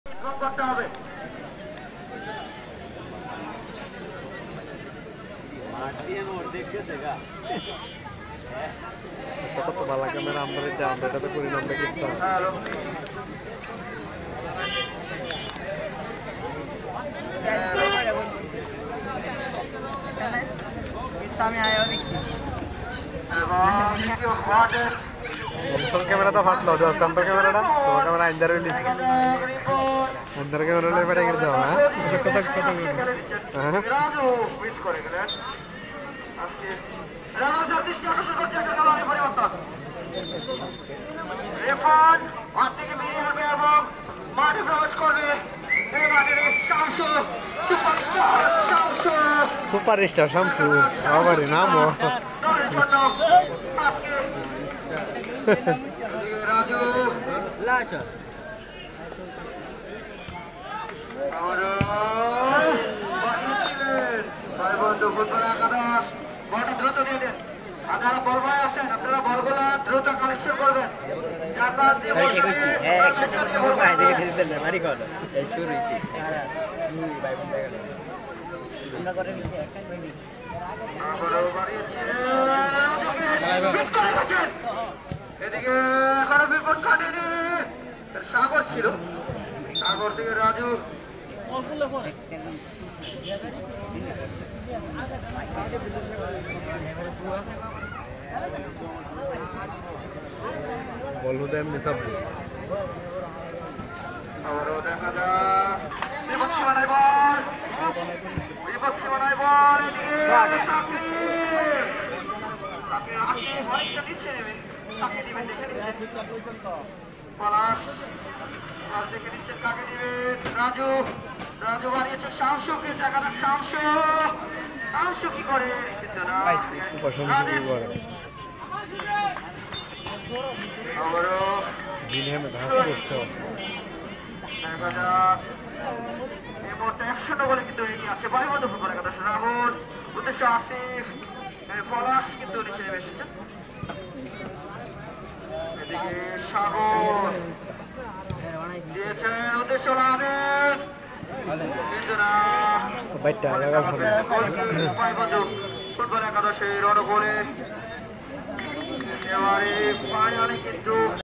করতে হবে। কত ভালো ক্যামেরা আমরা এটা তো করি আমরা কিস্তা ক্যামেরা তো ফাটলো সাম্পার ক্যামেরাটা তোমার ক্যামেরা আইন্দার রিলিজ আইন্দার ক্যামেরা হলে বেড়ে গেলে দেওয়া হ্যাঁ মাঠে প্রবেশ করবে এই মাঠের শামসু সুপারস্টার শামসু সুপারস্টার শামসু আবার নামও দলের জন্য আজকে রাজু লাশা আবারও বানিয়েছিলেন ভাই বন্ধু ফুটবল একাদশ বলটা দ্রুত দিয়ে দেন আর যারা বল ভাই আছেন আপনারা বলগুলো দ্রুত কালেকশন করবেন যাতায়াত দিয়ে বল আবারও বানিয়েছিলেন এদিকে এখনো বিপদ কাটেনি সাগর ছিল সাগর থেকে রাজু বলবো তো এমনি সব আবারও দেখা যাক বিপদ সীমানায় বল বিপদ সীমানায় বল এদিকে তাকলিফ আসিফ অনেকটা নিচে নেবে কাকে দিবেন দেখে নিচ্ছেন পলাশ দেখে নিচ্ছেন কাকে দিবেন রাজু রাজু বাড়িয়েছে শামসুকে দেখা যাক শামসু শামসু কি করে কিন্তু না আবারও দিনে ঘাস করছে দেখা যাক এই মুহূর্তে 100 গোলে কিন্তু এগিয়ে আছে বাইবন্ধু ফুটবল একাদশ রাহুল উদ্দেশ্য আসিফ পলাশ কিন্তু নিচে নেমে এসেছেন এদিকে সাগর দিয়েছেন উদ্দেশ্য লাদেন কিন্তু না বাইবন্ধু ফুটবল একাদশের রণগোলে এবারে ফাইনালে কিন্তু